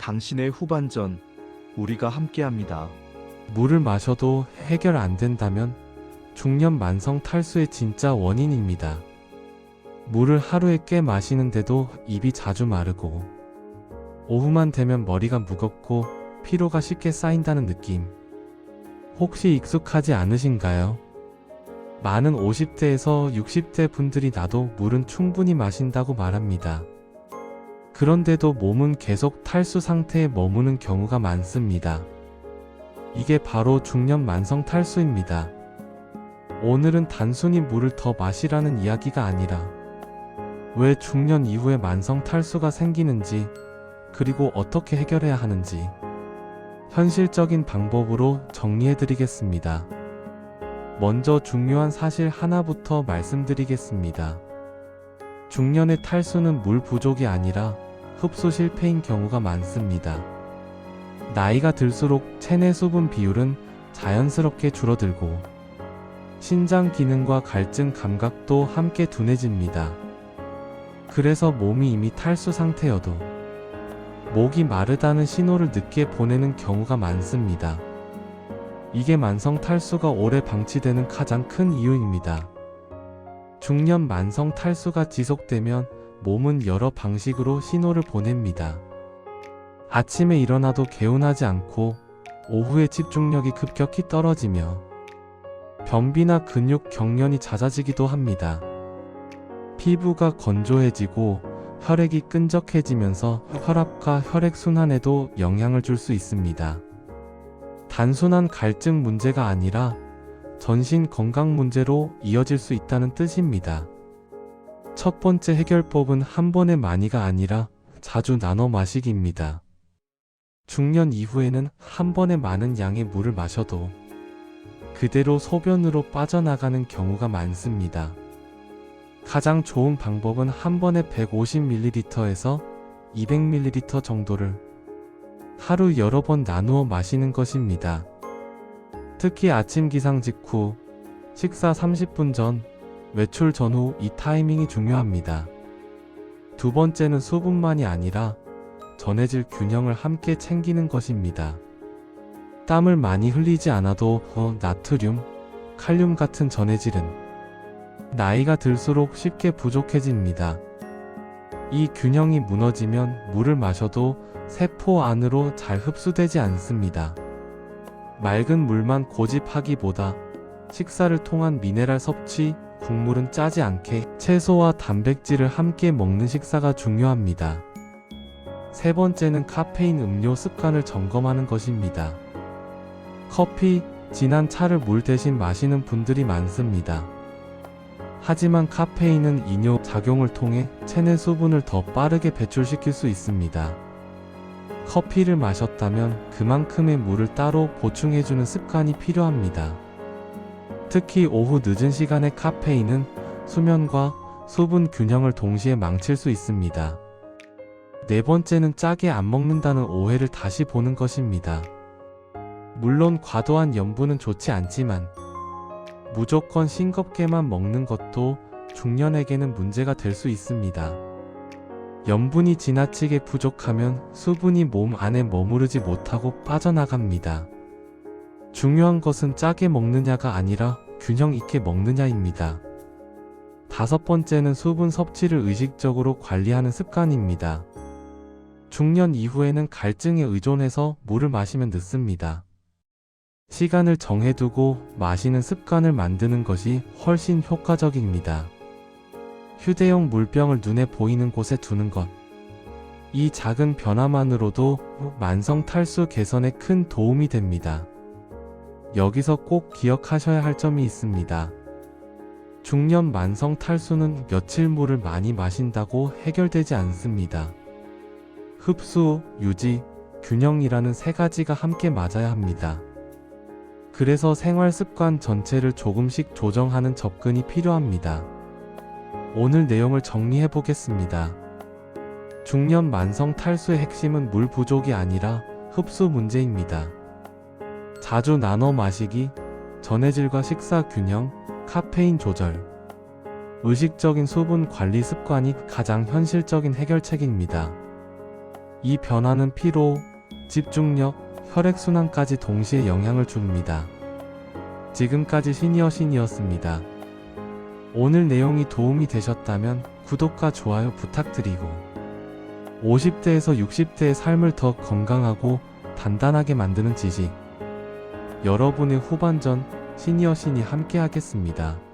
당신의 후반전, 우리가 함께합니다. 물을 마셔도 해결 안 된다면 중년 만성 탈수의 진짜 원인입니다. 물을 하루에 꽤 마시는데도 입이 자주 마르고 오후만 되면 머리가 무겁고 피로가 쉽게 쌓인다는 느낌. 혹시 익숙하지 않으신가요? 많은 50대에서 60대 분들이 나도 물은 충분히 마신다고 말합니다. 그런데도 몸은 계속 탈수 상태에 머무는 경우가 많습니다. 이게 바로 중년 만성 탈수입니다. 오늘은 단순히 물을 더 마시라는 이야기가 아니라 왜 중년 이후에 만성 탈수가 생기는지, 그리고 어떻게 해결해야 하는지 현실적인 방법으로 정리해드리겠습니다. 먼저 중요한 사실 하나부터 말씀드리겠습니다. 중년의 탈수는 물 부족이 아니라 흡수 실패인 경우가 많습니다. 나이가 들수록 체내 수분 비율은 자연스럽게 줄어들고 신장 기능과 갈증 감각도 함께 둔해집니다. 그래서 몸이 이미 탈수 상태여도 목이 마르다는 신호를 늦게 보내는 경우가 많습니다. 이게 만성 탈수가 오래 방치되는 가장 큰 이유입니다. 중년 만성 탈수가 지속되면 몸은 여러 방식으로 신호를 보냅니다. 아침에 일어나도 개운하지 않고 오후에 집중력이 급격히 떨어지며 변비나 근육 경련이 잦아지기도 합니다. 피부가 건조해지고 혈액이 끈적해지면서 혈압과 혈액순환에도 영향을 줄 수 있습니다. 단순한 갈증 문제가 아니라 전신 건강 문제로 이어질 수 있다는 뜻입니다. 첫 번째 해결법은 한 번에 많이가 아니라 자주 나눠 마시기입니다. 중년 이후에는 한 번에 많은 양의 물을 마셔도 그대로 소변으로 빠져나가는 경우가 많습니다. 가장 좋은 방법은 한 번에 150ml에서 200ml 정도를 하루 여러 번 나누어 마시는 것입니다. 특히 아침 기상 직후, 식사 30분 전, 외출 전후 이 타이밍이 중요합니다. 두 번째는 수분만이 아니라 전해질 균형을 함께 챙기는 것입니다. 땀을 많이 흘리지 않아도 나트륨, 칼륨 같은 전해질은 나이가 들수록 쉽게 부족해집니다. 이 균형이 무너지면 물을 마셔도 세포 안으로 잘 흡수되지 않습니다. 맑은 물만 고집하기보다 식사를 통한 미네랄 섭취, 국물은 짜지 않게 채소와 단백질을 함께 먹는 식사가 중요합니다. 세 번째는 카페인 음료 습관을 점검하는 것입니다. 커피, 진한 차를 물 대신 마시는 분들이 많습니다. 하지만 카페인은 이뇨 작용을 통해 체내 수분을 더 빠르게 배출시킬 수 있습니다. 커피를 마셨다면 그만큼의 물을 따로 보충해주는 습관이 필요합니다. 특히 오후 늦은 시간의 카페인은 수면과 수분 균형을 동시에 망칠 수 있습니다. 네 번째는 짜게 안 먹는다는 오해를 다시 보는 것입니다. 물론 과도한 염분은 좋지 않지만 무조건 싱겁게만 먹는 것도 중년에게는 문제가 될 수 있습니다. 염분이 지나치게 부족하면 수분이 몸 안에 머무르지 못하고 빠져나갑니다. 중요한 것은 짜게 먹느냐가 아니라 균형 있게 먹느냐입니다. 다섯 번째는 수분 섭취를 의식적으로 관리하는 습관입니다. 중년 이후에는 갈증에 의존해서 물을 마시면 늦습니다. 시간을 정해두고 마시는 습관을 만드는 것이 훨씬 효과적입니다. 휴대용 물병을 눈에 보이는 곳에 두는 것. 이 작은 변화만으로도 만성 탈수 개선에 큰 도움이 됩니다. 여기서 꼭 기억하셔야 할 점이 있습니다. 중년 만성 탈수는 며칠 물을 많이 마신다고 해결되지 않습니다. 흡수, 유지, 균형이라는 세 가지가 함께 맞아야 합니다. 그래서 생활 습관 전체를 조금씩 조정하는 접근이 필요합니다. 오늘 내용을 정리해 보겠습니다. 중년 만성 탈수의 핵심은 물 부족이 아니라 흡수 문제입니다. 자주 나눠 마시기, 전해질과 식사 균형, 카페인 조절, 의식적인 수분 관리 습관이 가장 현실적인 해결책입니다. 이 변화는 피로, 집중력, 혈액순환까지 동시에 영향을 줍니다. 지금까지 시니어였습니다. 오늘 내용이 도움이 되셨다면 구독과 좋아요 부탁드리고 50대에서 60대의 삶을 더 건강하고 단단하게 만드는 지식 여러분의 후반전 시니어 신이 함께하겠습니다.